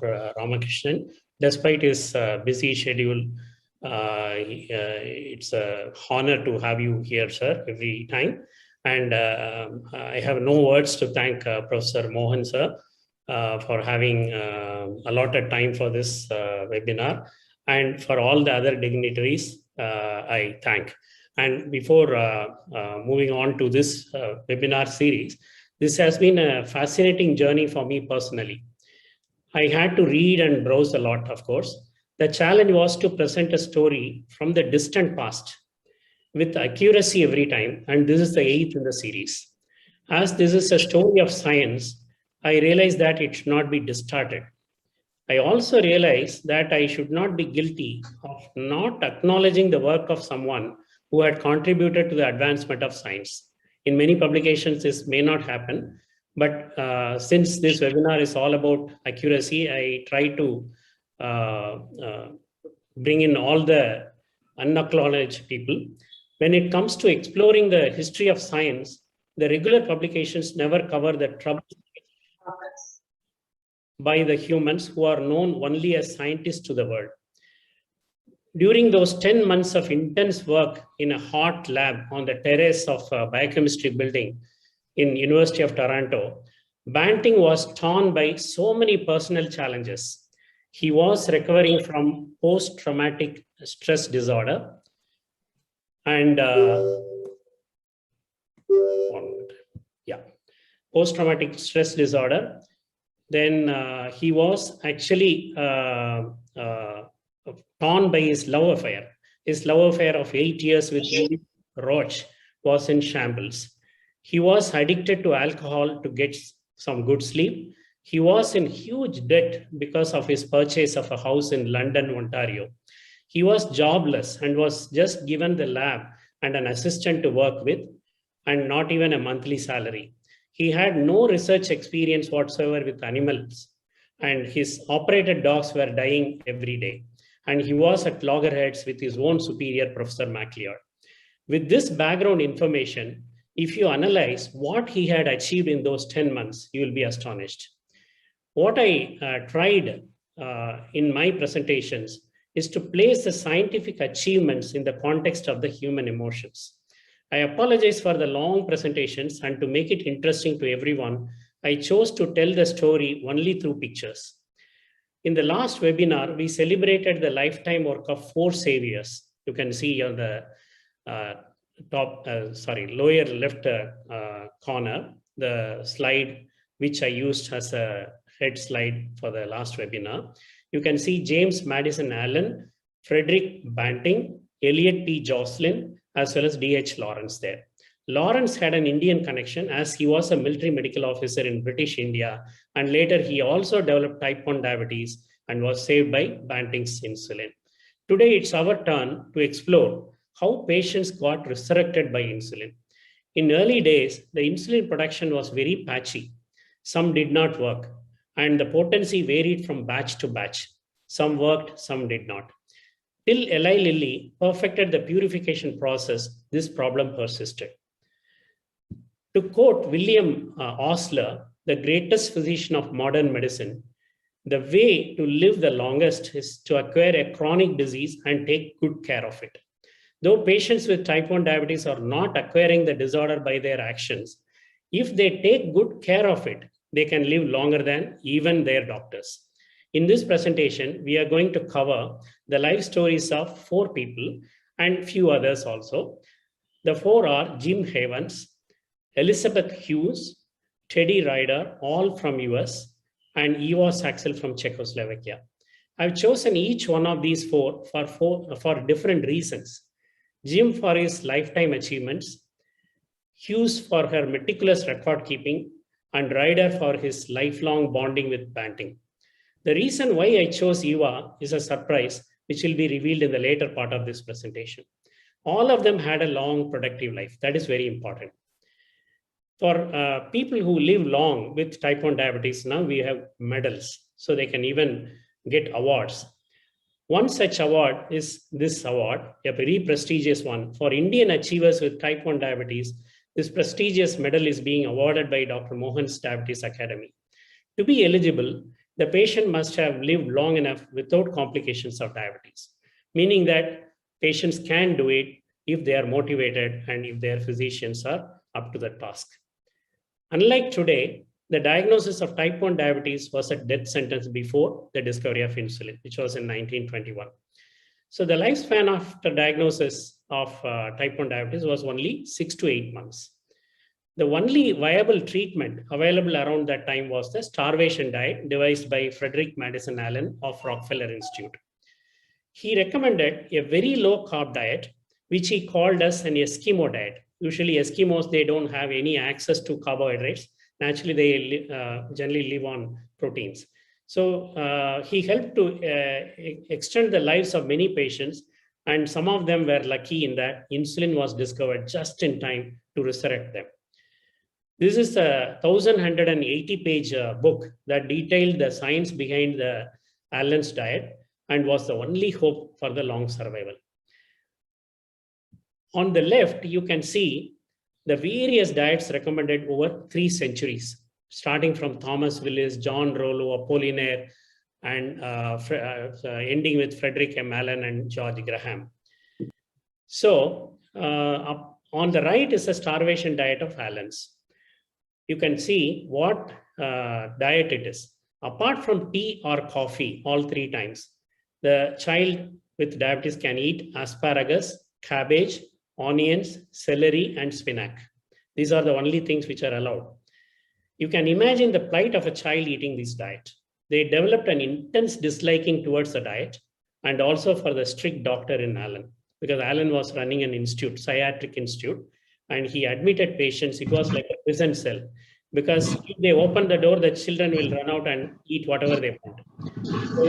Ramakrishnan. Despite his busy schedule, it's an honor to have you here, sir, every time. And I have no words to thank Professor Mohan, sir, for having allotted time for this webinar. And for all the other dignitaries, I thank. And before moving on to this webinar series, this has been a fascinating journey for me personally. I had to read and browse a lot, of course. The challenge was to present a story from the distant past with accuracy every time, and this is the 8th in the series. As this is a story of science, I realized that it should not be distorted. I also realized that I should not be guilty of not acknowledging the work of someone who had contributed to the advancement of science. In many publications, this may not happen, but since this webinar is all about accuracy, I try to bring in all the unacknowledged people. When it comes to exploring the history of science, the regular publications never cover the troubles by the humans who are known only as scientists to the world. During those 10 months of intense work in a hot lab on the terrace of a biochemistry building in University of Toronto, Banting was torn by so many personal challenges. He was recovering from post-traumatic stress disorder and post-traumatic stress disorder. Then he was actually torn by his love affair. His love affair of 8 years with Roach was in shambles. He was addicted to alcohol to get some good sleep. He was in huge debt because of his purchase of a house in London, Ontario. He was jobless and was just given the lab and an assistant to work with, and not even a monthly salary. He had no research experience whatsoever with animals, and his operated dogs were dying every day. And he was at loggerheads with his own superior, Professor MacLeod. With this background information, if you analyze what he had achieved in those 10 months, you will be astonished. What I tried in my presentations is to place the scientific achievements in the context of the human emotions. I apologize for the long presentations, and to make it interesting to everyone, I chose to tell the story only through pictures. In the last webinar, we celebrated the lifetime work of 4 saviors. You can see on the lower left corner, the slide which I used as a head slide for the last webinar. You can see James Madison Allen, Frederick Banting, Elliot P. Jocelyn, as well as D.H. Lawrence there. Lawrence had an Indian connection as he was a military medical officer in British India, and later he also developed type 1 diabetes and was saved by Banting's insulin. Today, it's our turn to explore how patients got resurrected by insulin. In early days, the insulin production was very patchy. Some did not work, and the potency varied from batch to batch. Some worked, some did not. Till Eli Lilly perfected the purification process, this problem persisted. To quote William Osler, the greatest physician of modern medicine, the way to live the longest is to acquire a chronic disease and take good care of it. Though patients with type 1 diabetes are not acquiring the disorder by their actions, if they take good care of it, they can live longer than even their doctors. In this presentation, we are going to cover the life stories of 4 people and few others also. The 4 are Jim Havens, Elizabeth Hughes, Teddy Ryder, all from US, and Eva Saxel from Czechoslovakia. I've chosen each one of these 4 for different reasons. Jim for his lifetime achievements, Hughes for her meticulous record keeping, and Ryder for his lifelong bonding with Banting. The reason why I chose Eva is a surprise, which will be revealed in the later part of this presentation. All of them had a long, productive life. That is very important. For people who live long with type 1 diabetes, now we have medals, so they can even get awards. One such award is this award, a very prestigious one. For Indian achievers with type 1 diabetes, this prestigious medal is being awarded by Dr. Mohan's Diabetes Academy. To be eligible, the patient must have lived long enough without complications of diabetes, meaning that patients can do it if they are motivated and if their physicians are up to the task. Unlike today, the diagnosis of type 1 diabetes was a death sentence before the discovery of insulin, which was in 1921. So the lifespan after diagnosis of type 1 diabetes was only 6 to 8 months. The only viable treatment available around that time was the starvation diet devised by Frederick Madison Allen of Rockefeller Institute. He recommended a very low carb diet, which he called as an Eskimo diet. Usually Eskimos, they don't have any access to carbohydrates. Naturally, they generally live on proteins. So he helped to extend the lives of many patients, and some of them were lucky in that insulin was discovered just in time to resurrect them. This is a 1,180-page book that detailed the science behind the Allen's diet and was the only hope for the long survival. On the left, you can see the various diets recommended over 3 centuries, starting from Thomas Willis, John Rollo, Apollinaire, and ending with Frederick M. Allen and George Graham. So on the right is a starvation diet of Allen's. You can see what diet it is. Apart from tea or coffee, all 3 times, the child with diabetes can eat asparagus, cabbage, onions, celery, and spinach. These are the only things which are allowed. You can imagine the plight of a child eating this diet. They developed an intense disliking towards the diet and also for the strict doctor in Allen, because Allen was running an institute, psychiatric institute, and he admitted patients. It was like a prison cell, because if they open the door, the children will run out and eat whatever they want. So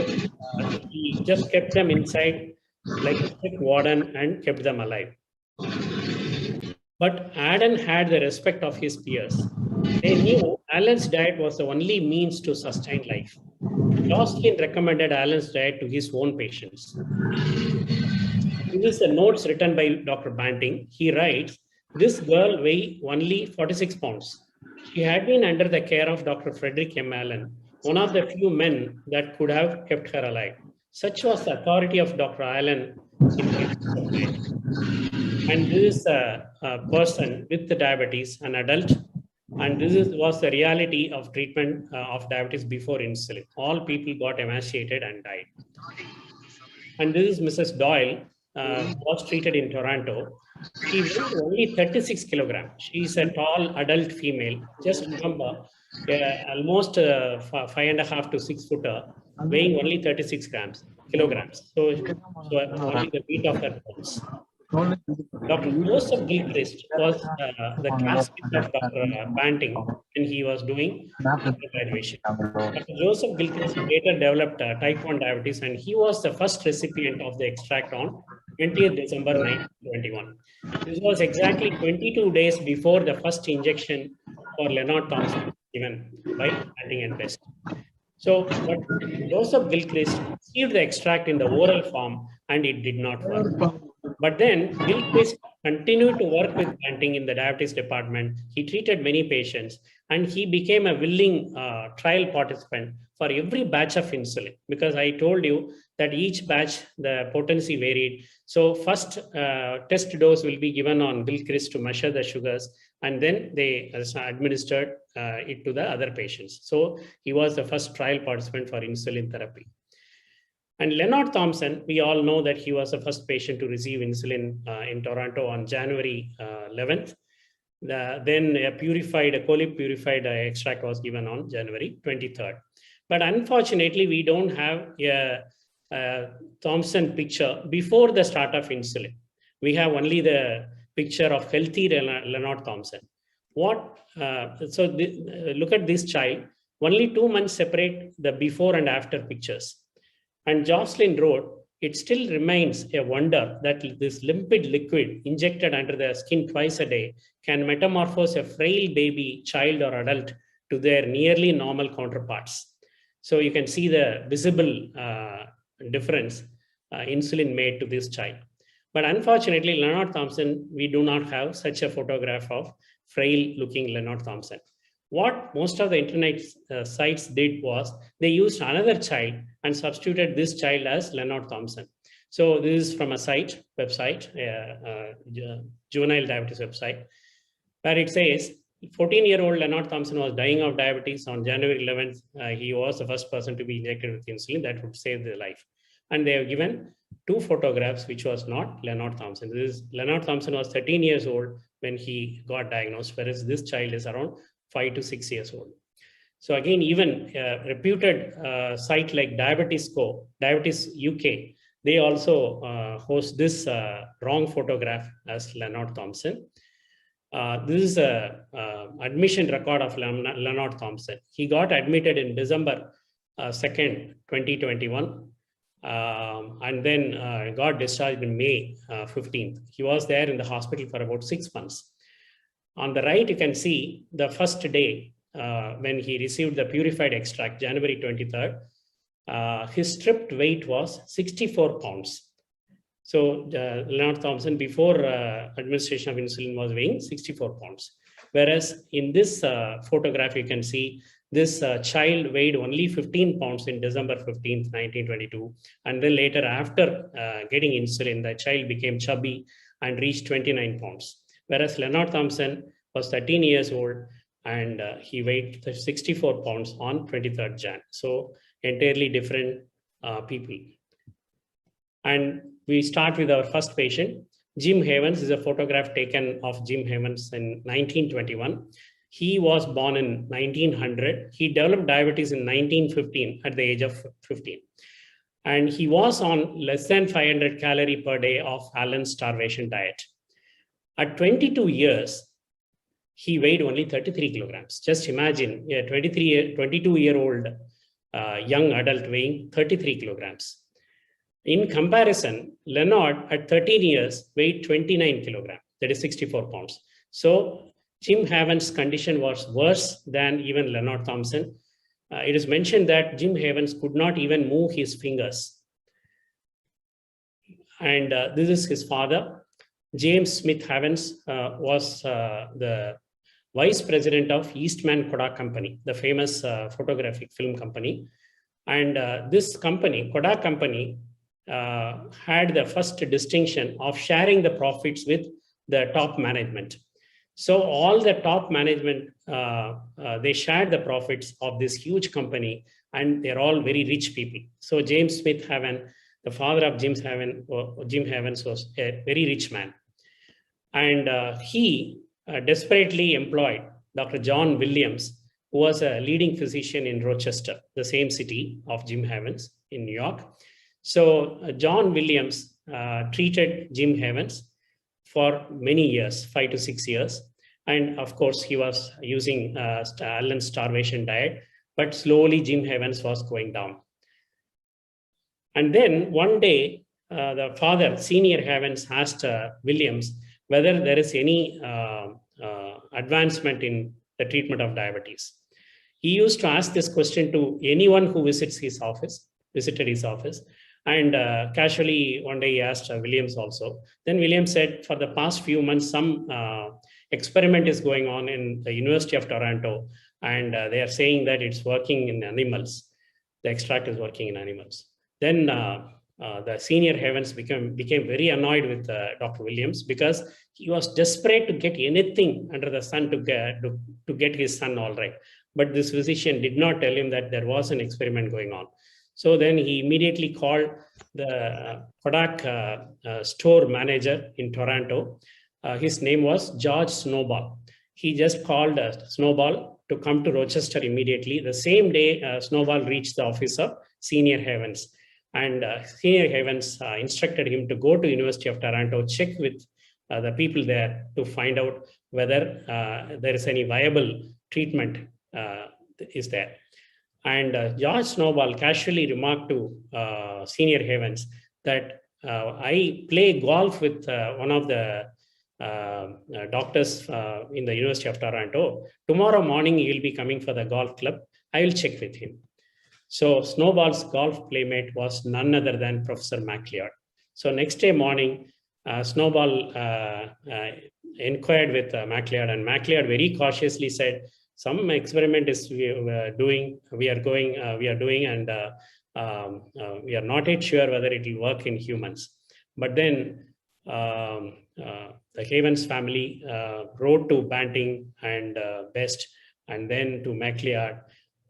he just kept them inside like a strict warden and kept them alive. But Adam had the respect of his peers. They knew Allen's diet was the only means to sustain life. Jocelyn recommended Allen's diet to his own patients. This is the notes written by Dr. Banting. He writes, "This girl weighed only 46 pounds. She had been under the care of Dr. Frederick M. Allen, one of the few men that could have kept her alive. Such was the authority of Dr. Allen in his. And this is a person with the diabetes, an adult, and this was the reality of treatment of diabetes before insulin. All people got emaciated and died." And this is Mrs. Doyle, was treated in Toronto. She weighed only 36 kilograms. She is a tall adult female. Just remember, almost 5.5 to 6 footer, weighing only 36 kilograms. So only the weight of her bones. Dr. Joseph Gilchrist was the classmate of Dr. Banting when he was doing graduation. Dr. Joseph Gilchrist later developed type 1 diabetes, and he was the first recipient of the extract on 20th December 1921. This was exactly 22 days before the first injection for Leonard Thompson given by Banting and Best. So Joseph Gilchrist received the extract in the oral form, and it did not work. But then Gilchrist continued to work with Banting in the diabetes department. He treated many patients, and he became a willing trial participant for every batch of insulin, because I told you that each batch, the potency varied. So first test dose will be given on Gilchrist to measure the sugars, and then they administered it to the other patients. So he was the first trial participant for insulin therapy. And Leonard Thompson, we all know that he was the first patient to receive insulin in Toronto on January 11th. Then a colip purified extract was given on January 23rd. But unfortunately, we don't have a Thompson picture before the start of insulin. We have only the picture of healthy Leonard Thompson. Look at this child, only 2 months separate the before and after pictures. And Jocelyn wrote, "It still remains a wonder that this limpid liquid injected under the skin twice a day can metamorphose a frail baby, child, or adult to their nearly normal counterparts." So you can see the visible difference insulin made to this child. But unfortunately, Leonard Thompson, we do not have such a photograph of frail looking Leonard Thompson. What most of the internet sites did was they used another child and substituted this child as Leonard Thompson. So this is from a website, juvenile diabetes website, where it says 14-year-old Leonard Thompson was dying of diabetes on January 11th. He was the first person to be injected with insulin that would save their life. And they have given 2 photographs, which was not Leonard Thompson. Leonard Thompson was 13 years old when he got diagnosed, whereas this child is around 5 to 6 years old. So again, even a reputed site like Diabetes UK, they also host this wrong photograph as Leonard Thompson. This is a admission record of Leonard Thompson. He got admitted in December 2nd, 2021, and then got discharged in May 15th. He was there in the hospital for about 6 months. On the right, you can see the first day when he received the purified extract, January 23rd, his stripped weight was 64 pounds. So Leonard Thompson, before administration of insulin, was weighing 64 pounds. Whereas in this photograph, you can see this child weighed only 15 pounds in December 15th, 1922. And then later, after getting insulin, the child became chubby and reached 29 pounds. Whereas Leonard Thompson was 13 years old and he weighed 64 pounds on 23rd Jan. So entirely different people. And we start with our first patient. Jim Havens is a photograph taken of Jim Havens in 1921. He was born in 1900. He developed diabetes in 1915 at the age of 15. And he was on less than 500 calories per day of Allen's starvation diet. At 22 years, he weighed only 33 kilograms. Just imagine a 22-year-old young adult weighing 33 kilograms. In comparison, Leonard at 13 years weighed 29 kilograms, that is 64 pounds. So Jim Havens' condition was worse than even Leonard Thompson. It is mentioned that Jim Havens could not even move his fingers. And this is his father. James Smith Havens was the vice president of Eastman Kodak Company, the famous photographic film company. And this company, Kodak Company, had the first distinction of sharing the profits with the top management. So all the top management, they shared the profits of this huge company, and they're all very rich people. So James Smith Havens, the father of Jim Havens, was a very rich man. And he desperately employed Dr. John Williams, who was a leading physician in Rochester, the same city of Jim Havens in New York. So John Williams treated Jim Havens for many years, 5 to 6 years. And of course, he was using Allen's starvation diet, but slowly Jim Havens was going down. And then one day, the father, Senior Havens, asked Williams whether there is any advancement in the treatment of diabetes. He used to ask this question to anyone who visited his office. And casually, one day he asked Williams also. Then Williams said, for the past few months, some experiment is going on in the University of Toronto, and they are saying that it's working in animals. The extract is working in animals. Then the Senior Havens became very annoyed with Dr. Williams, because he was desperate to get anything under the sun to get his son all right. But this physician did not tell him that there was an experiment going on. So then he immediately called the Kodak store manager in Toronto. His name was George Snowball. He just called Snowball to come to Rochester immediately. The same day, Snowball reached the office of Senior Havens. And Senior Havens instructed him to go to University of Toronto, check with the people there to find out whether there is any viable treatment is there. And George Snowball casually remarked to Senior Havens that I play golf with one of the doctors in the University of Toronto. Tomorrow morning, he will be coming for the golf club. I will check with him. So Snowball's golf playmate was none other than Professor MacLeod. So next day morning, Snowball inquired with MacLeod, and MacLeod very cautiously said, some experiment is we are doing, and we are not yet sure whether it will work in humans. But then the Havens family wrote to Banting and Best, and then to MacLeod,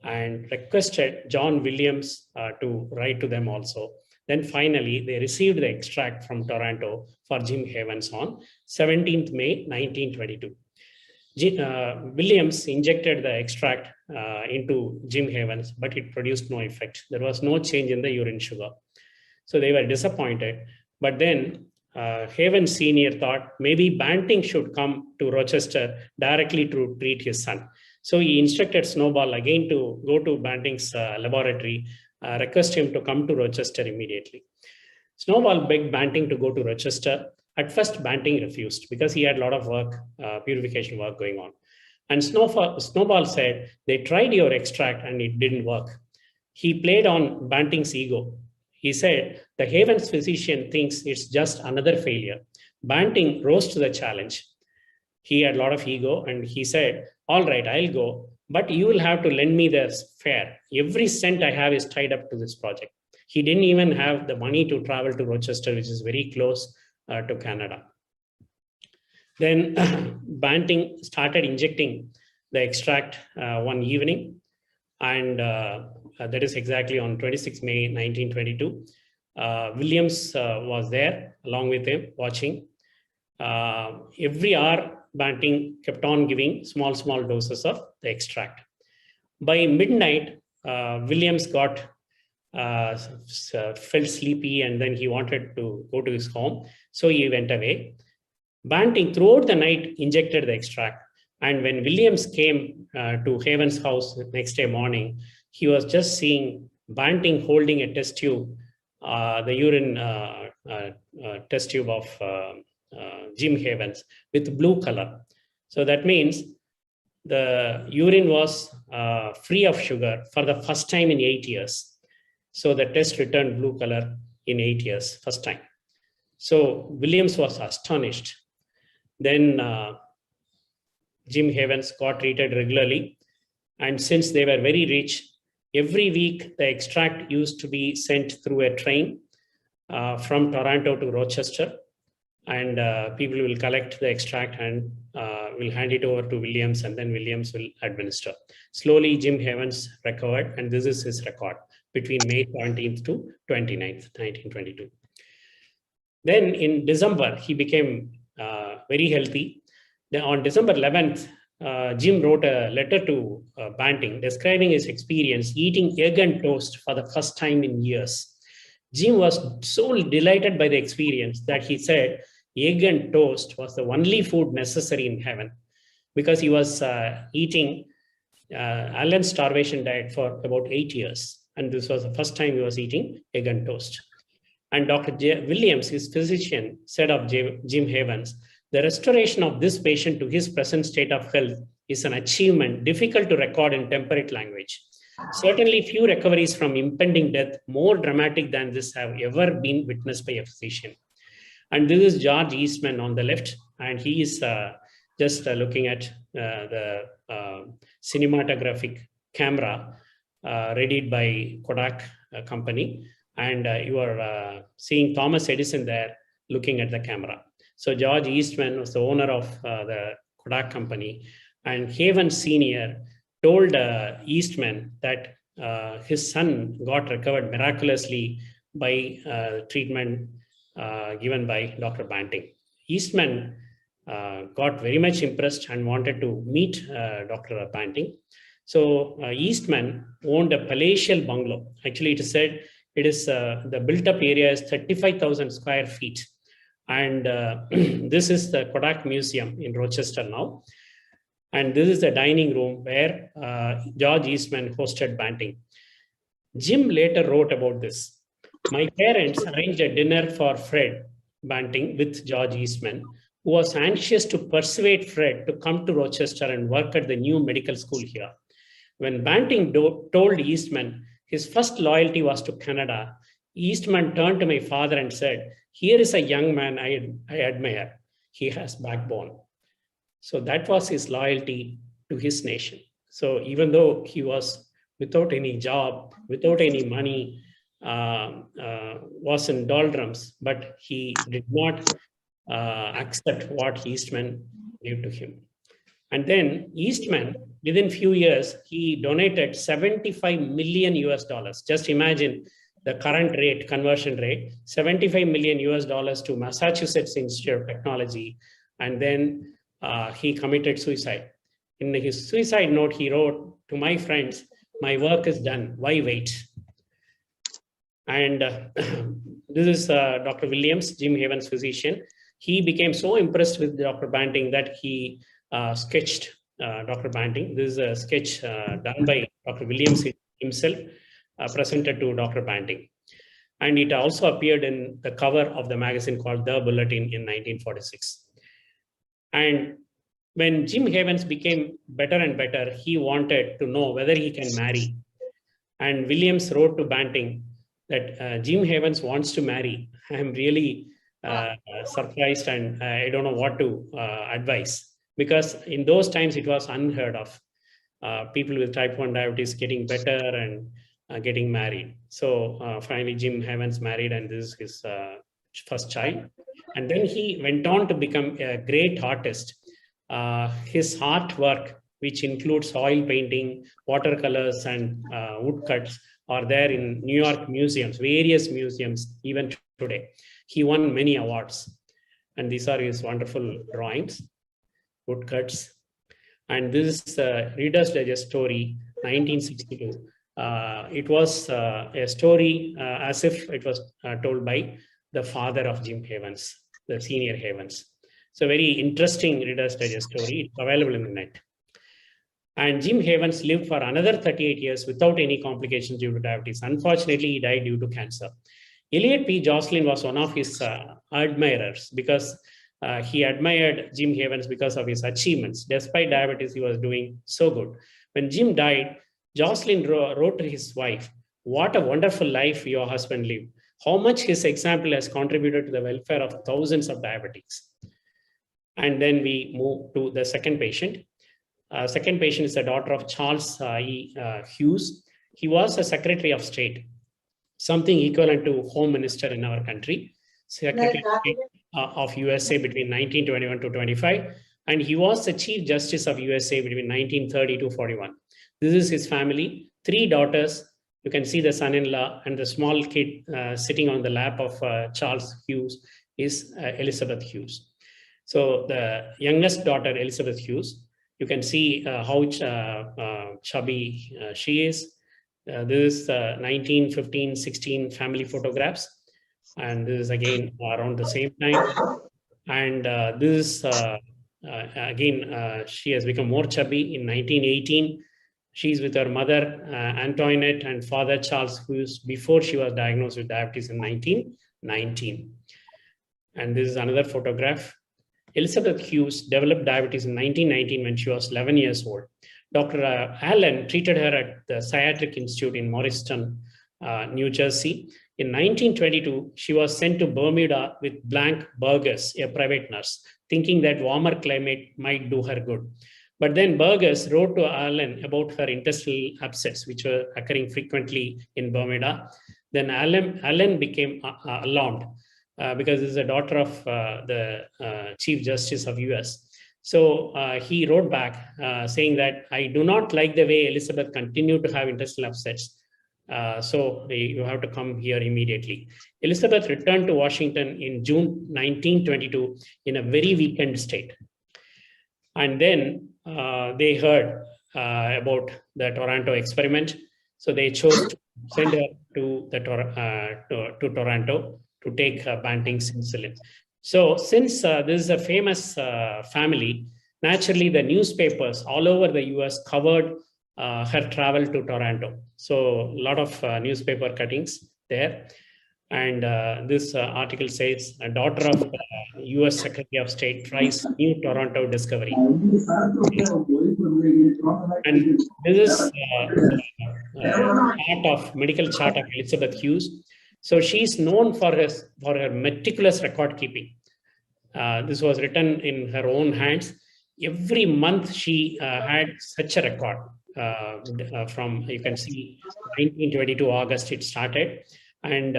and requested John Williams to write to them also. Then finally, they received the extract from Toronto for Jim Havens on 17th May 1922. Williams injected the extract into Jim Havens, but it produced no effect. There was no change in the urine sugar. So they were disappointed. But then Havens Sr. thought maybe Banting should come to Rochester directly to treat his son. So he instructed Snowball again to go to Banting's laboratory, request him to come to Rochester immediately. Snowball begged Banting to go to Rochester. At first, Banting refused because he had a lot of work, purification work going on. And Snowball said, they tried your extract and it didn't work. He played on Banting's ego. He said, the Havens physician thinks it's just another failure. Banting rose to the challenge. He had a lot of ego and he said, all right, I'll go, but you will have to lend me the fare. Every cent I have is tied up to this project. He didn't even have the money to travel to Rochester, which is very close to Canada. Then Banting started injecting the extract one evening, and that is exactly on 26 May 1922. Williams was there along with him watching. Every hour, Banting kept on giving small doses of the extract. By midnight, Williams got felt sleepy, and then he wanted to go to his home. So he went away. Banting throughout the night injected the extract. And when Williams came to Havens' house the next day morning, he was just seeing Banting holding a test tube, the urine test tube of Jim Havens with blue color. So that means the urine was free of sugar for the first time in 8 years. So the test returned blue color in 8 years, first time. So Williams was astonished. Then Jim Havens got treated regularly. And since they were very rich, every week the extract used to be sent through a train from Toronto to Rochester. And people will collect the extract and will hand it over to Williams, and then Williams will administer. Slowly, Jim Havens recovered, and this is his record between May 17th to 29th, 1922. Then in December, he became very healthy. Then on December 11th, Jim wrote a letter to Banting describing his experience eating egg and toast for the first time in years. Jim was so delighted by the experience that he said egg and toast was the only food necessary in heaven, because he was eating Allen's starvation diet for about 8 years. And this was the first time he was eating egg and toast. And Dr. Williams, his physician, said of Jim Havens, the restoration of this patient to his present state of health is an achievement difficult to record in temperate language. Certainly few recoveries from impending death more dramatic than this have ever been witnessed by a physician. And this is George Eastman on the left, and he is just looking at the cinematographic camera readied by Kodak company. And you are seeing Thomas Edison there looking at the camera. So George Eastman was the owner of the Kodak company, and Havens Sr. told Eastman that his son got recovered miraculously by treatment given by Dr. Banting. Eastman got very much impressed and wanted to meet Dr. Banting. So Eastman owned a palatial bungalow. Actually, it is said it is the built-up area is 35,000 square feet. And this is the Kodak Museum in Rochester now. And this is the dining room where George Eastman hosted Banting. Jim later wrote about this. My parents arranged a dinner for Fred Banting with George Eastman, who was anxious to persuade Fred to come to Rochester and work at the new medical school here. When Banting told Eastman his first loyalty was to Canada, Eastman turned to my father and said, here is a young man I admire. He has backbone. So that was his loyalty to his nation. So even though he was without any job, without any money, was in doldrums, but he did not accept what Eastman gave to him. And then Eastman, within few years, he donated 75 million US dollars. Just imagine the current rate, conversion rate, 75 million US dollars to Massachusetts Institute of Technology. And then he committed suicide. In his suicide note, he wrote, "To my friends, my work is done. Why wait?" And this is Dr. Williams, Jim Havens' physician. He became so impressed with Dr. Banting that he sketched Dr. Banting. This is a sketch done by Dr. Williams himself, presented to Dr. Banting. And it also appeared in the cover of the magazine called The Bulletin in 1946. And when Jim Havens became better and better, he wanted to know whether he can marry. And Williams wrote to Banting that Jim Havens wants to marry. I'm really surprised, and I don't know what to advise, because in those times it was unheard of. People with type 1 diabetes getting better and getting married. So finally Jim Havens married, and this is his first child. And then he went on to become a great artist. His artwork, which includes oil painting, watercolors, and woodcuts, are there in New York museums, various museums, even today. He won many awards. And these are his wonderful drawings, woodcuts. And this is Reader's Digest story, 1962. It was a story as if it was told by the father of Jim Havens, the senior Havens. So very interesting Reader's Digest story. It's available in the net. And Jim Havens lived for another 38 years without any complications due to diabetes. Unfortunately, he died due to cancer. Eliot P. Jocelyn was one of his admirers, because he admired Jim Havens because of his achievements. Despite diabetes, he was doing so good. When Jim died, Jocelyn wrote to his wife, "What a wonderful life your husband lived. How much his example has contributed to the welfare of thousands of diabetics." And then we move to the second patient. Second patient is the daughter of Charles E. Hughes. He was a Secretary of State, something equivalent to Home Minister in our country, Secretary of USA between 1921 to 25, and he was the Chief Justice of USA between 1930 to 41. This is his family, 3 daughters. You can see the son-in-law, and the small kid sitting on the lap of Charles Hughes is Elizabeth Hughes. So the youngest daughter, Elizabeth Hughes, you can see how chubby she is. This is 1915-16 family photographs. And this is again around the same time. And this is, again, she has become more chubby in 1918. She's with her mother, Antoinette, and father, Charles Hughes, before she was diagnosed with diabetes in 1919. And this is another photograph. Elizabeth Hughes developed diabetes in 1919 when she was 11 years old. Dr. Allen treated her at the Psychiatric Institute in Morristown, New Jersey. In 1922, she was sent to Bermuda with Blanche Burgess, a private nurse, thinking that warmer climate might do her good. But then Burgess wrote to Allen about her intestinal upsets, which were occurring frequently in Bermuda. Then Allen became alarmed because this is a daughter of the Chief Justice of US. So he wrote back saying that, "I do not like the way Elizabeth continued to have intestinal upsets. So you have to come here immediately." Elizabeth returned to Washington in June 1922 in a very weakened state. And then they heard about the Toronto experiment. So they chose to send her to Toronto to take Banting's insulin. So since this is a famous family, naturally the newspapers all over the US covered her travel to Toronto. So a lot of newspaper cuttings there. And this article says, "A daughter of US Secretary of State tries new Toronto discovery." And this is medical chart of Elizabeth Hughes. So she's known for her meticulous record keeping. This was written in her own hands. Every month she had such a record. from, you can see, 1922 August it started. And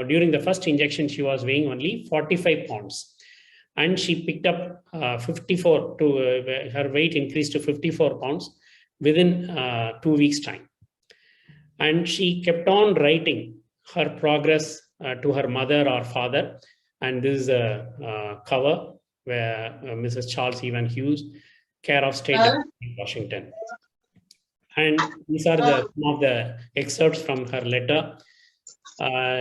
during the first injection, she was weighing only 45 pounds. And she picked up 54 to her weight increased to 54 pounds within 2 weeks' time. And she kept on writing her progress to her mother or father. And this is a cover where Mrs. Charles Evan Hughes, care of State Department, Washington. And these are some of the excerpts from her letter.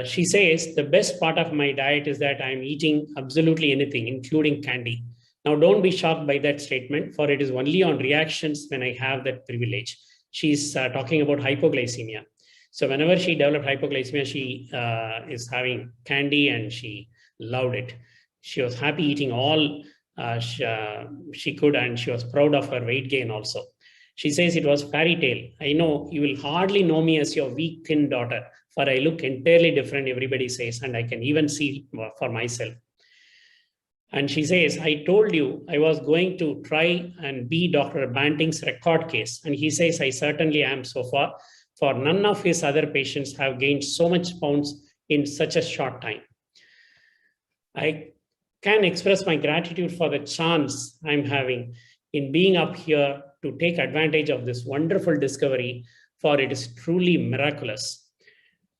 She says, the best part of my diet is that I'm eating absolutely anything, including candy. Now, don't be shocked by that statement, for it is only on reactions when I have that privilege. She's talking about hypoglycemia. So whenever she developed hypoglycemia, she is having candy and she loved it. She was happy eating all she could, and she was proud of her weight gain also. She says it was fairy tale. I know you will hardly know me as your weak, thin daughter, for I look entirely different, everybody says, and I can even see for myself. And she says, I told you I was going to try and be Dr. Banting's record case. And he says, I certainly am so far, for none of his other patients have gained so much pounds in such a short time. I can express my gratitude for the chance I'm having in being up here to take advantage of this wonderful discovery, for it is truly miraculous.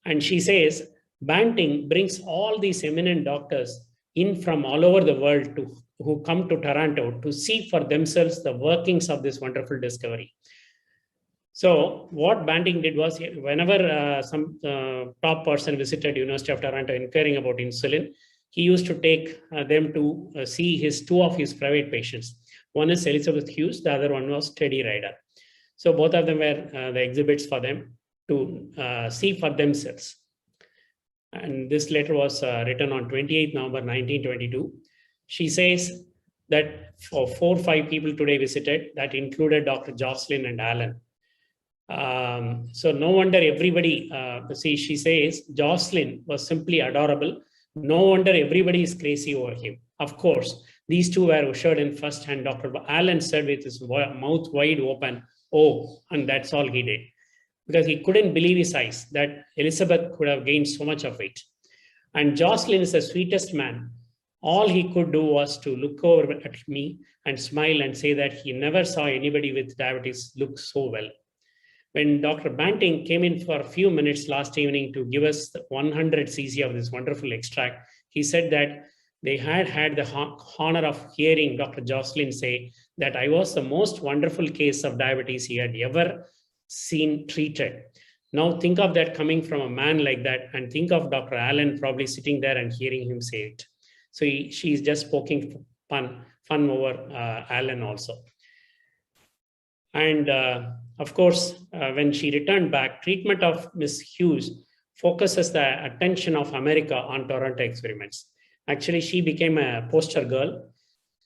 And she says, Banting brings all these eminent doctors in from all over the world who come to Toronto to see for themselves the workings of this wonderful discovery. So what Banting did was, whenever some top person visited University of Toronto inquiring about insulin, he used to take them to see two of his private patients. One is Elizabeth Hughes, the other one was Teddy Ryder. So both of them were the exhibits for them to see for themselves. And this letter was written on 28 November 1922. She says that for 4 or 5 people today visited, that included Dr. Jocelyn and Alan. So no wonder everybody, she says, Jocelyn was simply adorable. No wonder everybody is crazy over him. Of course, these two were ushered in first, and Dr. Alan said with his mouth wide open, oh, and that's all he did. Because he couldn't believe his eyes that Elizabeth could have gained so much of weight. And Jocelyn is the sweetest man. All he could do was to look over at me and smile and say that he never saw anybody with diabetes look so well. When Dr. Banting came in for a few minutes last evening to give us 100 cc of this wonderful extract, he said that they had the honor of hearing Dr. Jocelyn say that I was the most wonderful case of diabetes he had ever seen treated. Now think of that coming from a man like that, and think of Dr. Allen probably sitting there and hearing him say it. So she's just poking fun over Allen also. And of course, when she returned back, treatment of Miss Hughes focuses the attention of America on Toronto experiments. Actually, she became a poster girl.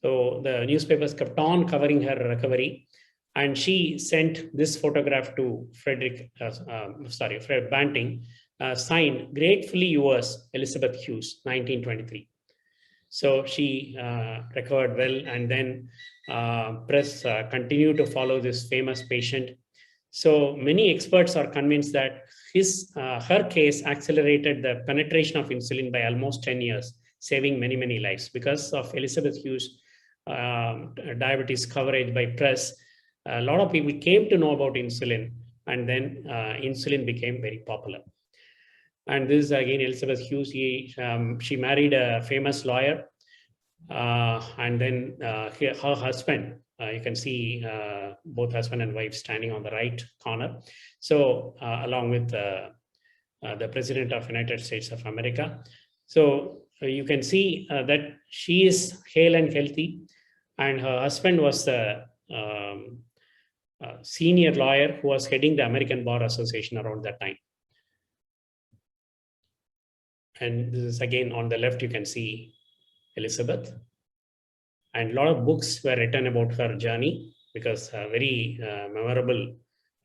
So the newspapers kept on covering her recovery. And she sent this photograph to Fred Banting, signed, gratefully yours, Elizabeth Hughes, 1923. So she recovered well, and then press continued to follow this famous patient. So many experts are convinced that her case accelerated the penetration of insulin by almost 10 years, saving many, many lives. Because of Elizabeth Hughes' diabetes coverage by press, a lot of people came to know about insulin, and then insulin became very popular. And this is again Elizabeth Hughes. She married a famous lawyer, and then her husband. You can see both husband and wife standing on the right corner. So along with the President of United States of America. So you can see that she is hale and healthy, and her husband was the senior lawyer who was heading the American Bar Association around that time. And this is again on the left, you can see Elizabeth. And a lot of books were written about her journey, because a very memorable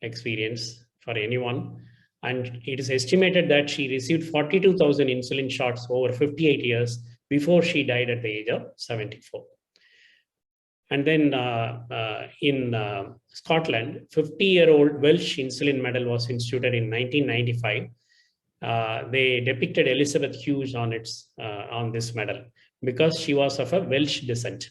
experience for anyone. And it is estimated that she received 42,000 insulin shots over 58 years before she died at the age of 74. And then in Scotland, 50-year-old Welsh insulin medal was instituted in 1995. They depicted Elizabeth Hughes on this medal because she was of a Welsh descent.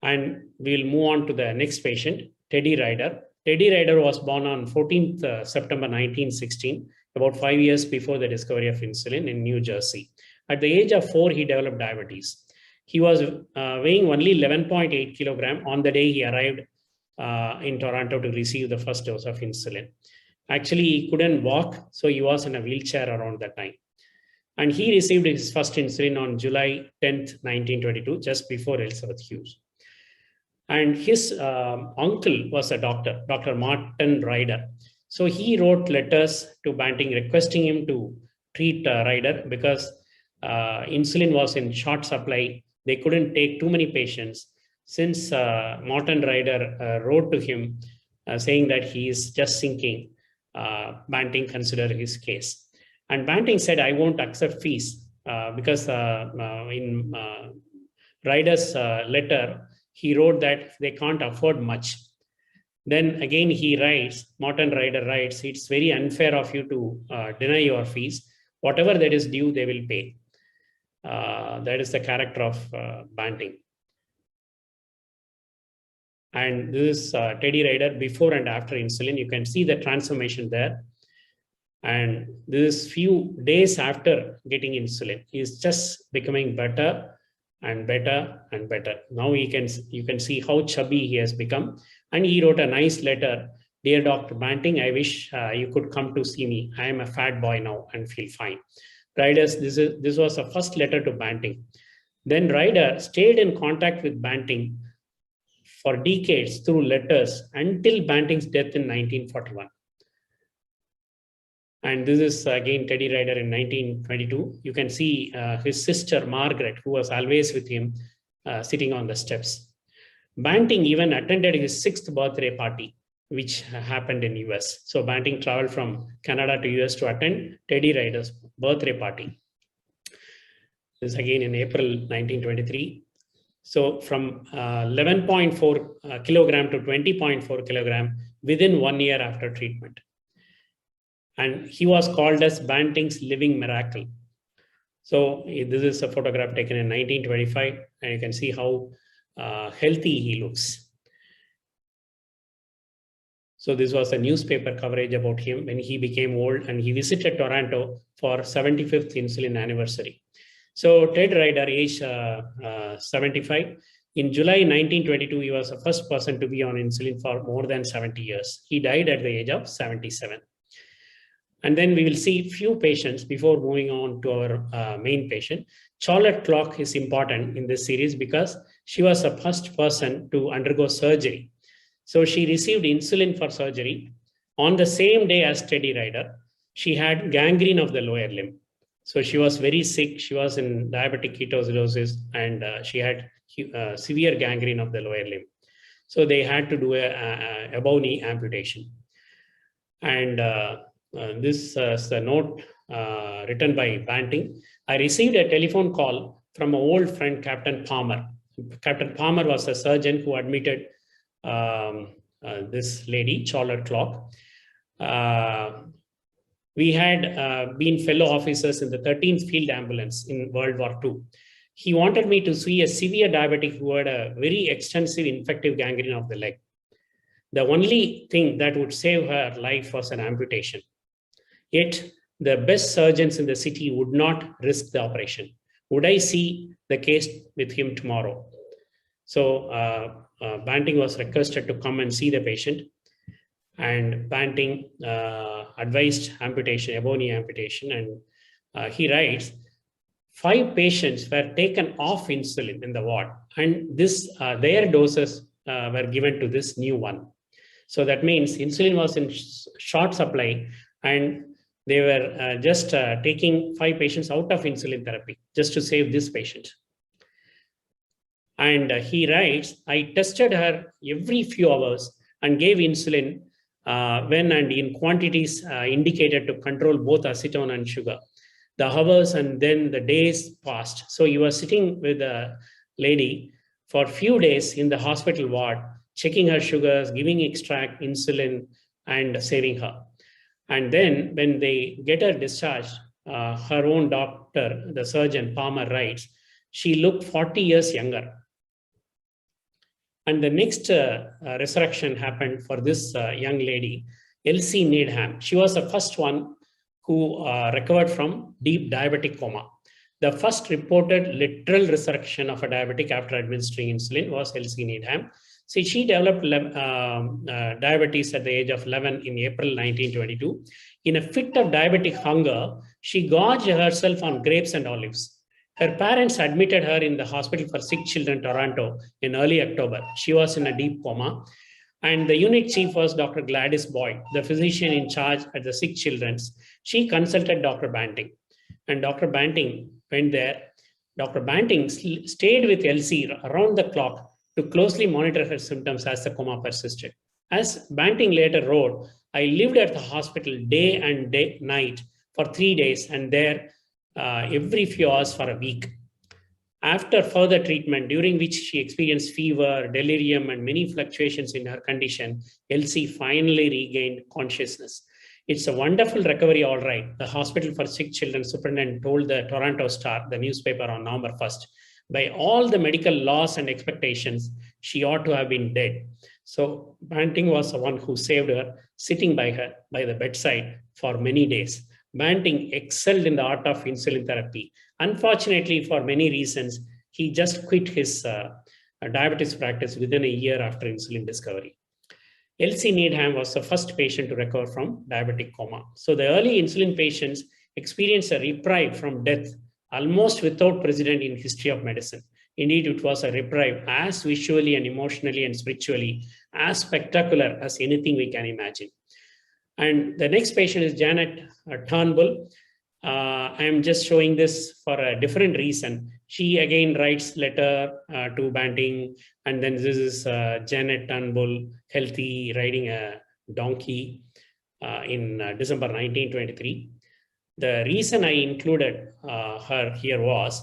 And we'll move on to the next patient, Teddy Ryder. Teddy Ryder was born on 14th September 1916, about 5 years before the discovery of insulin in New Jersey. At the age of 4, he developed diabetes. He was weighing only 11.8 kilogram on the day he arrived in Toronto to receive the first dose of insulin. Actually, he couldn't walk, so he was in a wheelchair around that time. And he received his first insulin on July 10th, 1922, just before Elizabeth Hughes. And his uncle was a doctor, Dr. Martin Ryder. So he wrote letters to Banting requesting him to treat Ryder because insulin was in short supply. They couldn't take too many patients. Since Martin Ryder wrote to him saying that he is just sinking, Banting considered his case. And Banting said, I won't accept fees because in Ryder's letter, he wrote that they can't afford much. Then again, he writes, Martin Ryder writes, it's very unfair of you to deny your fees. Whatever that is due, they will pay. That is the character of Banting. And this is Teddy Ryder before and after insulin. You can see the transformation there. And this is few days after getting insulin. He's just becoming better and better and better. Now you can see how chubby he has become. And he wrote a nice letter. Dear Dr. Banting, I wish you could come to see me. I am a fat boy now and feel fine. Ryder, this was a first letter to Banting. Then Ryder stayed in contact with Banting for decades through letters until Banting's death in 1941. And this is again Teddy Ryder in 1922. You can see his sister Margaret, who was always with him, sitting on the steps. Banting even attended his 6th birthday party, which happened in US. So Banting traveled from Canada to US to attend Teddy Ryder's birthday party. This is again in April 1923. So from 11.4 kilogram to 20.4 kilogram within 1 year after treatment. And he was called as Banting's living miracle. So this is a photograph taken in 1925, and you can see how healthy he looks. So this was a newspaper coverage about him when he became old, and he visited Toronto for 75th insulin anniversary. So Ted Ryder, age 75, in July 1922, he was the first person to be on insulin for more than 70 years. He died at the age of 77. And then we will see few patients before moving on to our main patient. Charlotte Clock is important in this series because she was the first person to undergo surgery. So she received insulin for surgery on the same day as Teddy Ryder. She had gangrene of the lower limb. So she was very sick. She was in diabetic ketoacidosis, and she had severe gangrene of the lower limb. So they had to do a above knee amputation. And this is a note written by Banting. I received a telephone call from an old friend, Captain Palmer. Captain Palmer was a surgeon who admitted this lady, Charlotte Clock. We had been fellow officers in the 13th Field Ambulance in World War II. He wanted me to see a severe diabetic who had a very extensive infective gangrene of the leg. The only thing that would save her life was an amputation. Yet the best surgeons in the city would not risk the operation. Would I see the case with him tomorrow? So Banting was requested to come and see the patient, and Banting advised amputation, above knee amputation, and he writes, 5 patients were taken off insulin in the ward, and their doses were given to this new one. So that means insulin was in short supply, and they were just taking 5 patients out of insulin therapy just to save this patient. And he writes, I tested her every few hours and gave insulin when and in quantities indicated to control both acetone and sugar. The hours and then the days passed. So you were sitting with a lady for a few days in the hospital ward, checking her sugars, giving extract, insulin, and saving her. And then when they get her discharged, her own doctor, the surgeon, Palmer, writes, she looked 40 years younger. And the next resurrection happened for this young lady, Elsie Needham. She was the first one who recovered from deep diabetic coma. The first reported literal resurrection of a diabetic after administering insulin was Elsie Needham. See, she developed diabetes at the age of 11 in April 1922. In a fit of diabetic hunger, she gorged herself on grapes and olives. Her parents admitted her in the hospital for sick children, Toronto, in early October. She was in a deep coma. And the unit chief was Dr. Gladys Boyd, the physician in charge at the sick children's. She consulted Dr. Banting. And Dr. Banting went there. Dr. Banting stayed with Elsie around the clock to closely monitor her symptoms as the coma persisted. As Banting later wrote, I lived at the hospital day and night for 3 days and there every few hours for a week. After further treatment, during which she experienced fever, delirium, and many fluctuations in her condition, Elsie finally regained consciousness. It's a wonderful recovery, all right. The Hospital for Sick Children superintendent told the Toronto Star, the newspaper, on November 1st, by all the medical laws and expectations, she ought to have been dead. So Banting was the one who saved her, sitting by her by the bedside for many days. Banting excelled in the art of insulin therapy. Unfortunately, for many reasons, he just quit his diabetes practice within a year after insulin discovery. Elsie Needham was the first patient to recover from diabetic coma. So the early insulin patients experienced a reprieve from death almost without precedent in history of medicine. Indeed, it was a reprieve as visually and emotionally and spiritually as spectacular as anything we can imagine. And the next patient is Janet Turnbull. I am just showing this for a different reason. She again writes letter to Banting, and then this is Janet Turnbull, healthy, riding a donkey in December 1923. The reason I included her here was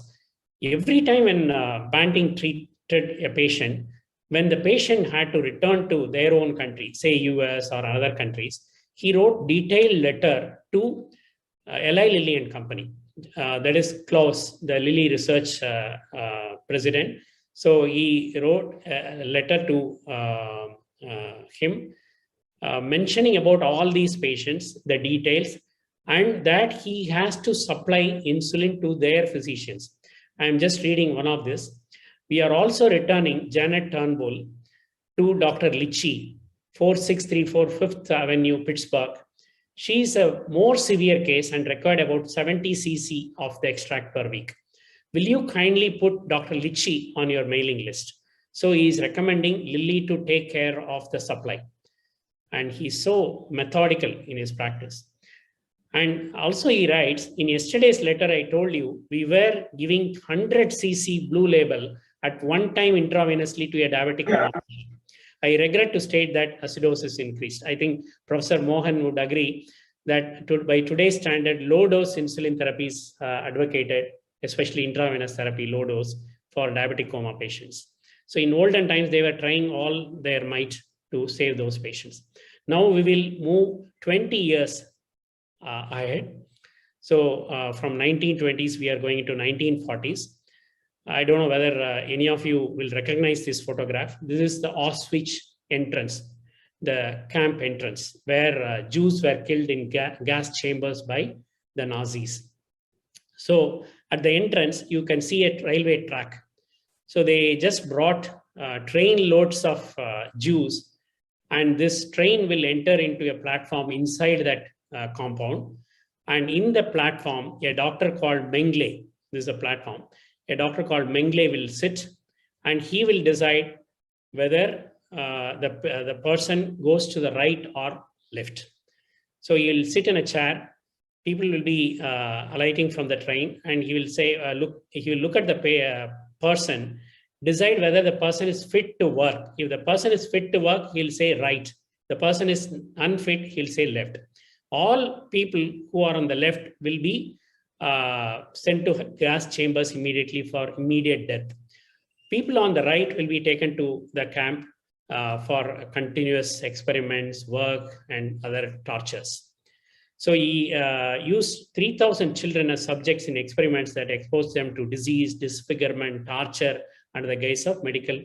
every time when Banting treated a patient, when the patient had to return to their own country, say US or other countries, he wrote detailed letter to Eli Lilly and Company. That is Klaus, the Lilly research president. So he wrote a letter to him mentioning about all these patients, the details, and that he has to supply insulin to their physicians. I'm just reading one of this. We are also returning Janet Turnbull to Dr. Litchi, 4634 Fifth Avenue, Pittsburgh. She is a more severe case and required about 70 cc of the extract per week. Will you kindly put Dr. Litchi on your mailing list? So he is recommending Lilly to take care of the supply. And he's so methodical in his practice. And also he writes, in yesterday's letter, I told you, we were giving 100 cc blue label at one time intravenously to a diabetic patient. I regret to state that acidosis increased. I think Professor Mohan would agree that by today's standard, low-dose insulin therapy is advocated, especially intravenous therapy, low-dose, for diabetic coma patients. So in olden times, they were trying all their might to save those patients. Now we will move 20 years ahead. So from 1920s, we are going into 1940s. I don't know whether any of you will recognize this photograph. This is the Auschwitz entrance, the camp entrance, where Jews were killed in gas chambers by the Nazis. So at the entrance, you can see a railway track. So they just brought train loads of Jews, and this train will enter into a platform inside that compound. And in the platform, a doctor called Mengele, this is a platform, a doctor called Mengele will sit, and he will decide whether the person goes to the right or left. So he'll sit in a chair, people will be alighting from the train, and he will say, he will look at the person, decide whether the person is fit to work. If the person is fit to work, he'll say right. The person is unfit, he'll say left. All people who are on the left will be sent to gas chambers immediately for immediate death. People on the right will be taken to the camp for continuous experiments, work, and other tortures. So he used 3,000 children as subjects in experiments that exposed them to disease, disfigurement, torture under the guise of medical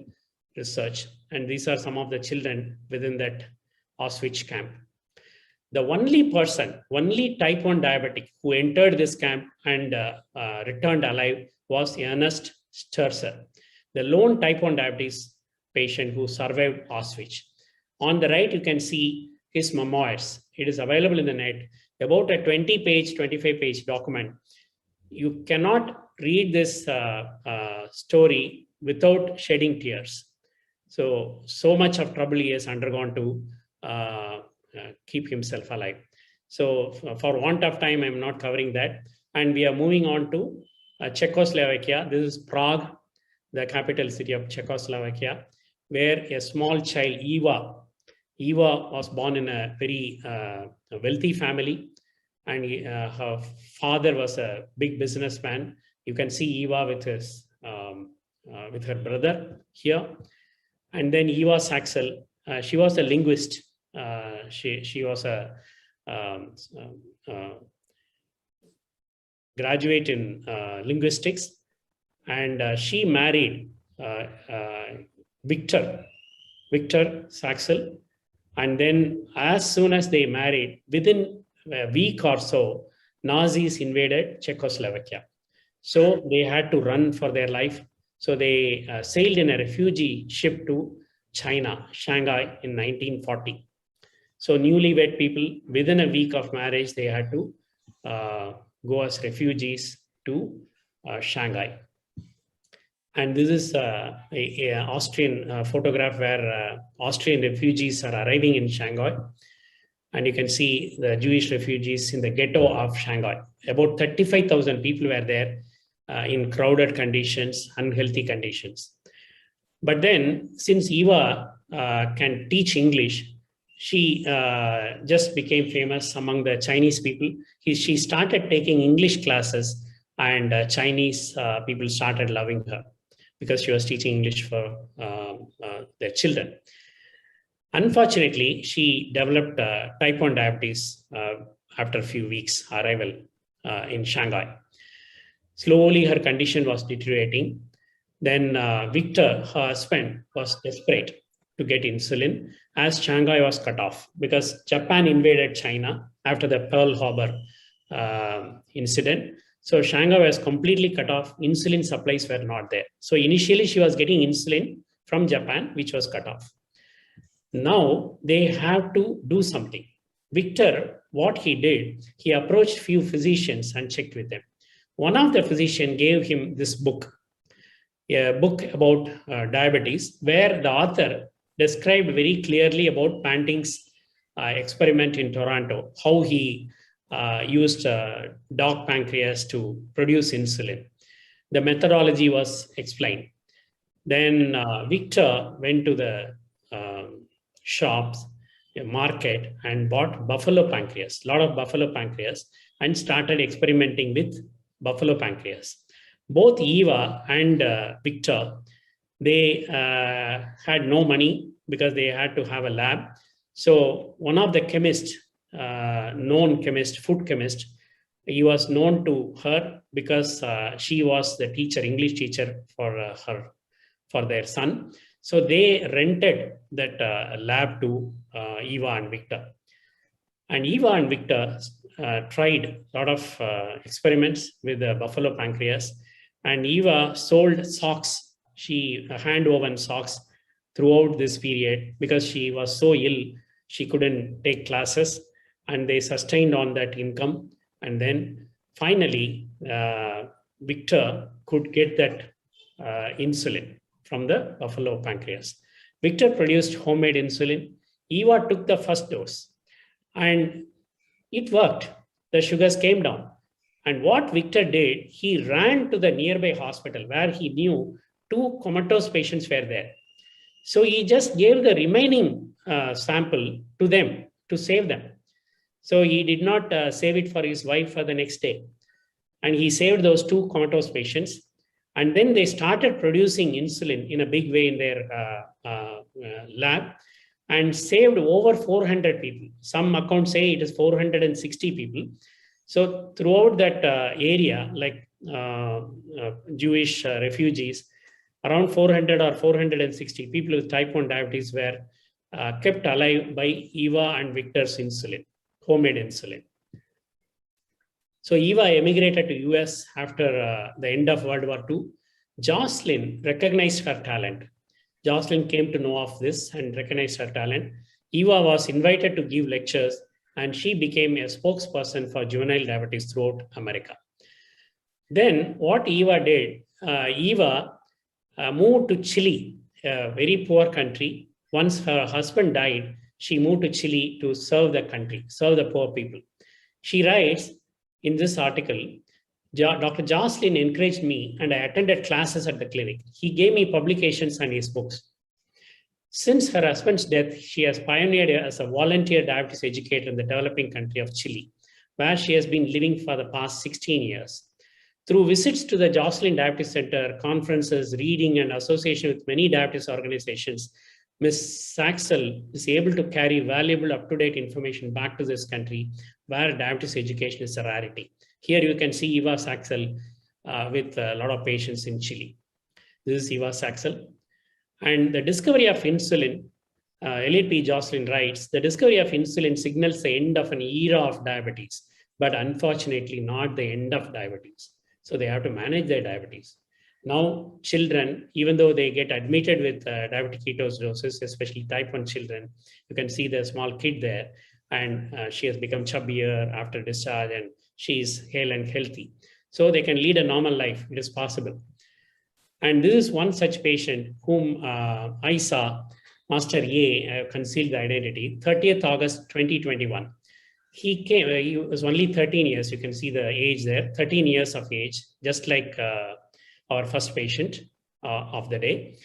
research. And these are some of the children within that Auschwitz camp. The only person, only type 1 diabetic who entered this camp and returned alive was Ernest Sturzer, the lone type 1 diabetes patient who survived Auschwitz. On the right, you can see his memoirs. It is available in the net, about a 20-page, 25-page document. You cannot read this story without shedding tears. So much of trouble he has undergone to keep himself alive. So for want of time, I'm not covering that. And we are moving on to Czechoslovakia. This is Prague, the capital city of Czechoslovakia, where a small child, Eva was born in a very wealthy family, and her father was a big businessman. You can see Eva with her brother here. And then Eva Saxel, she was a linguist. She was a graduate in linguistics, and she married Victor Saxel. And then as soon as they married, within a week or so, Nazis invaded Czechoslovakia. So they had to run for their life. So they sailed in a refugee ship to China, Shanghai, in 1940. So newlywed people, within a week of marriage, they had to go as refugees to Shanghai. And this is an Austrian photograph where Austrian refugees are arriving in Shanghai. And you can see the Jewish refugees in the ghetto of Shanghai. About 35,000 people were there in crowded conditions, unhealthy conditions. But then, since Eva can teach English, she just became famous among the Chinese people. She started taking English classes, and Chinese people started loving her because she was teaching English for their children. Unfortunately, she developed type 1 diabetes after a few weeks arrival in Shanghai. Slowly, her condition was deteriorating. Then Victor, her husband, was desperate to get insulin as Shanghai was cut off because Japan invaded China after the Pearl Harbor incident. So Shanghai was completely cut off. Insulin supplies were not there. So initially she was getting insulin from Japan, which was cut off. Now they have to do something. Victor, what he did, he approached few physicians and checked with them. One of the physicians gave him this book, a book about diabetes, where the author described very clearly about Banting's experiment in Toronto, how he used dog pancreas to produce insulin. The methodology was explained. Then Victor went to the shops, a market, and bought Buffalo Pancreas, a lot of Buffalo Pancreas, and started experimenting with Buffalo Pancreas. Both Eva and Victor, they had no money because they had to have a lab. So one of the chemists, known chemist, food chemist, he was known to her because she was the teacher, English teacher for their son. So they rented that lab to Eva and Victor. And Eva and Victor tried a lot of experiments with the Buffalo Pancreas. And Eva sold socks. She hand-woven socks throughout this period because she was so ill, she couldn't take classes, and they sustained on that income. And then finally, Victor could get that insulin from the Buffalo Pancreas. Victor produced homemade insulin. Eva took the first dose and it worked. The sugars came down. And what Victor did, he ran to the nearby hospital where he knew 2 comatose patients were there. So he just gave the remaining sample to them to save them. So he did not save it for his wife for the next day. And he saved those 2 comatose patients. And then they started producing insulin in a big way in their lab and saved over 400 people. Some accounts say it is 460 people. So throughout that area, like Jewish refugees, around 400 or 460 people with type 1 diabetes were kept alive by Eva and Victor's insulin, homemade insulin. So Eva emigrated to US after the end of World War II. Jocelyn recognized her talent. Jocelyn came to know of this and recognized her talent. Eva was invited to give lectures and she became a spokesperson for juvenile diabetes throughout America. Then what Eva did, Eva moved to Chile, a very poor country. Once her husband died, she moved to Chile to serve the country, serve the poor people. She writes in this article, Dr. Jocelyn encouraged me and I attended classes at the clinic. He gave me publications and his books. Since her husband's death, she has pioneered as a volunteer diabetes educator in the developing country of Chile, where she has been living for the past 16 years. Through visits to the Jocelyn Diabetes Center, conferences, reading, and association with many diabetes organizations, Ms. Saxel is able to carry valuable up-to-date information back to this country where diabetes education is a rarity. Here you can see Eva Saxel with a lot of patients in Chile. This is Eva Saxel. And the discovery of insulin, Elliot P. Jocelyn writes, the discovery of insulin signals the end of an era of diabetes, but unfortunately not the end of diabetes. So they have to manage their diabetes. Now, children, even though they get admitted with diabetic ketoacidosis, especially type 1 children, you can see the small kid there, and she has become chubbier after discharge, and she is hale and healthy. So they can lead a normal life. It is possible. And this is one such patient whom I saw, Master A, concealed the identity, 30th August 2021. He came, he was only 13 years. You can see the age there, 13 years of age, just like our first patient of the day.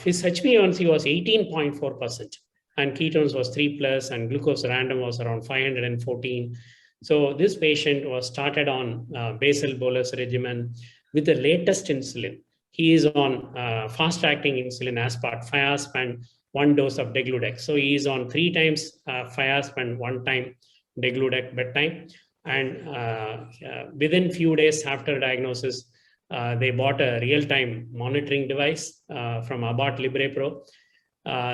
His HbA1c was 18.4%, and ketones was 3+, and glucose random was around 514. So this patient was started on basal bolus regimen with the latest insulin. He is on fast-acting insulin aspart, 5 and 1 dose of degludec. So he is on 3 times 5 and 1 time degludec bedtime. And within few days after diagnosis, they bought a real-time monitoring device from Abbott Libre Pro.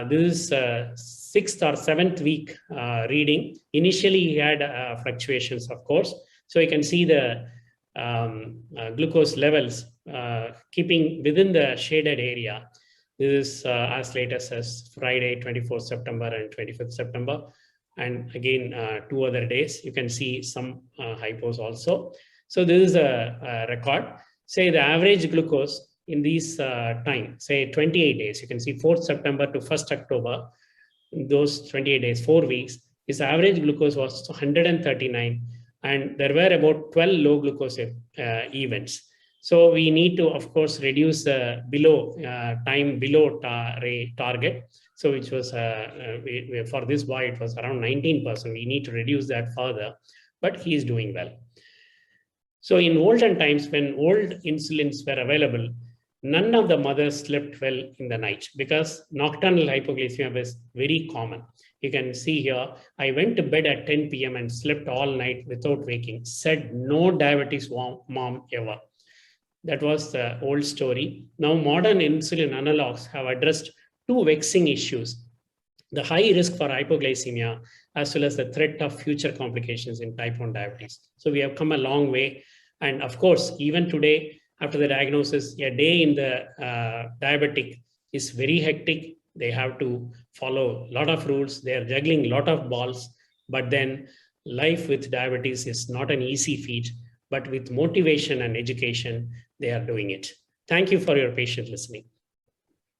This is 6th or 7th week reading. Initially, he had fluctuations, of course. So you can see the glucose levels keeping within the shaded area. This is as late as Friday, 24th September and 25th September. And again, 2 other days, you can see some hypos also. So this is a record. Say the average glucose in these time, say 28 days, you can see 4th September to 1st October, in those 28 days, 4 weeks, his average glucose was 139, and there were about 12 low glucose events. So we need to, of course, reduce below time below target. So which was, for this boy, it was around 19%. We need to reduce that further, but he is doing well. So in olden times, when old insulins were available, none of the mothers slept well in the night because nocturnal hypoglycemia was very common. You can see here, I went to bed at 10 p.m. and slept all night without waking, said no diabetes mom ever. That was the old story. Now modern insulin analogs have addressed 2 vexing issues: the high risk for hypoglycemia, as well as the threat of future complications in type 1 diabetes. So we have come a long way. And of course, even today, after the diagnosis, a day in the diabetic is very hectic. They have to follow a lot of rules. They are juggling a lot of balls. But then life with diabetes is not an easy feat, but with motivation and education, they are doing it. Thank you for your patient listening.